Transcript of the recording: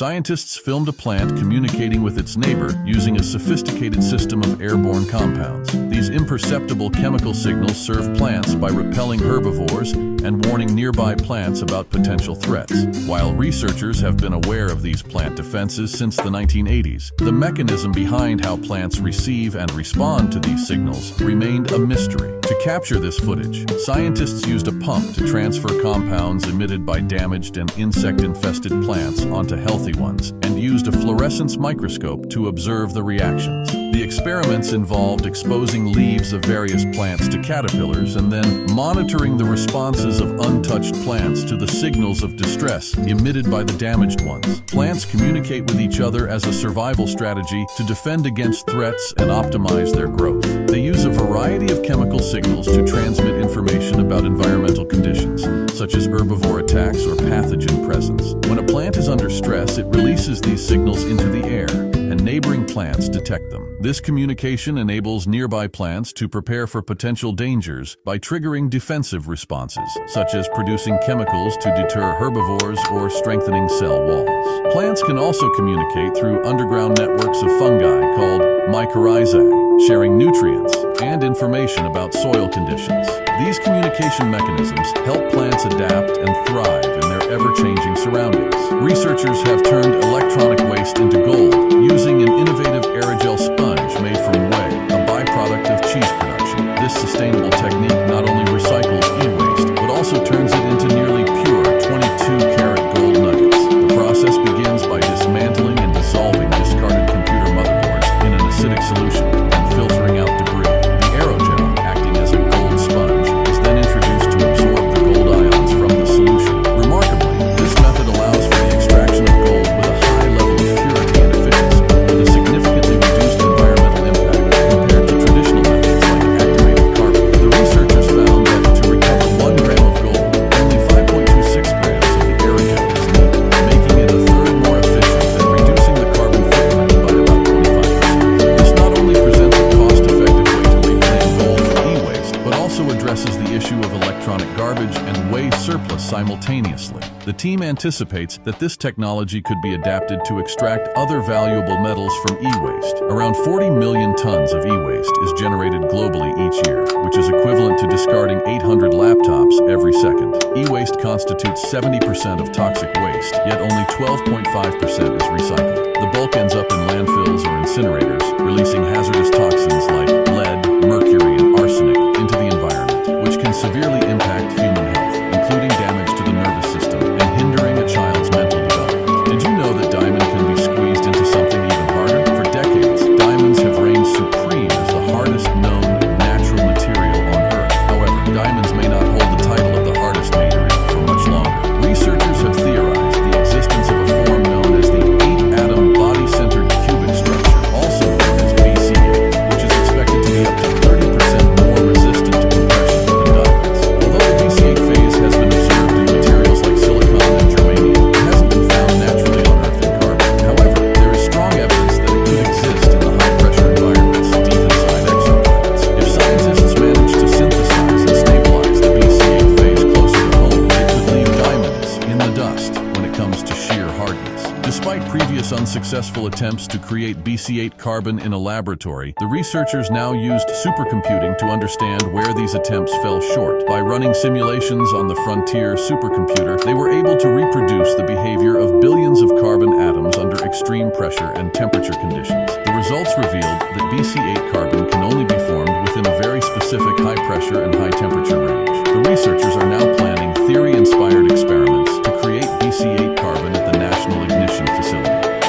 scientists filmed a plant communicating with its neighbor using a sophisticated system of airborne compounds. These imperceptible chemical signals serve plants by repelling herbivores and warning nearby plants about potential threats. While researchers have been aware of these plant defenses since the 1980s, the mechanism behind how plants receive and respond to these signals remained a mystery. To capture this footage, scientists used a pump to transfer compounds emitted by damaged and insect-infested plants onto healthy ones, and used a fluorescence microscope to observe the reactions. The experiments involved exposing leaves of various plants to caterpillars and then monitoring the responses of untouched plants to the signals of distress emitted by the damaged ones. Plants communicate with each other as a survival strategy to defend against threats and optimize their growth. They use a variety of chemical signals to transmit information about environmental conditions, such as herbivore attacks or pathogen presence. When a plant is under stress, it releases these signals into the air, and neighboring plants detect them. This communication enables nearby plants to prepare for potential dangers by triggering defensive responses, such as producing chemicals to deter herbivores or strengthening cell walls. Plants can also communicate through underground networks of fungi called mycorrhizae, sharing nutrients and information about soil conditions. These communication mechanisms help plants adapt and thrive in their ever-changing surroundings. Researchers have turned electronic waste into gold using an innovative aerogel sponge made from whey, a byproduct of cheese production. This sustainable technique not only recycles e-waste, but also turns it into nearly pure 22-karat gold nuggets. The process begins by dismantling and dissolving discarded computer motherboards in an acidic solution and filtering out debris. The aerogel, acting as a gold sponge, is then introduced to absorb the gold ions from the solution. Remarkably, this method allows for the extraction of gold with a high level of purity and efficiency, with a significantly reduced environmental impact compared to traditional methods like activated carbon. The researchers found that to recover 1 gram of gold, only 5.26 grams of the aerogel is needed, making it a third more efficient and reducing the carbon footprint by about 25%. This not only presents a cost-effective way to reclaim gold from e-waste, but also addresses the issue of electronic garbage and waste surplus simultaneously. The team anticipates that this technology could be adapted to extract other valuable metals from e-waste. Around 40 million tons of e-waste is generated globally each year, which is equivalent to discarding 800 laptops every second. E-waste constitutes 70% of toxic waste, yet only 12.5% is recycled. The bulk ends up in landfills or incinerators, releasing hazardous toxins like lead, mercury, and arsenic into the environment, which can severely impact human health, including damage to the nervous system and hindering a child's mental development. Did you know that diamond can be squeezed into something even harder? For decades, diamonds have reigned supreme as the hardest known natural material on Earth. However, diamonds may not hold the title of the hardest material for much longer. Researchers have theorized the existence of a form known as the 8-atom body-centered cubic structure, also known as BC8, which is expected to be up to 30% more resistant to compression than diamonds. Although the BC8 phase has been observed in materials like silicon and germanium, it hasn't been found naturally on Earth in carbon. However, there is strong evidence that it could exist in the high-pressure environments deep inside exoplanets. If scientists manage to synthesize and stabilize the BC8 phase closer to home, it could leave diamonds in the dust when it comes to sheer hardness. Despite previous unsuccessful attempts to create BC8 carbon in a laboratory, the researchers now used supercomputing to understand where these attempts fell short. By running simulations on the Frontier supercomputer, they were able to reproduce the behavior of billions of carbon atoms under extreme pressure and temperature conditions. The results revealed that BC8 carbon can only be formed within a very specific high pressure and high temperature range. The researchers are now planning theory-inspired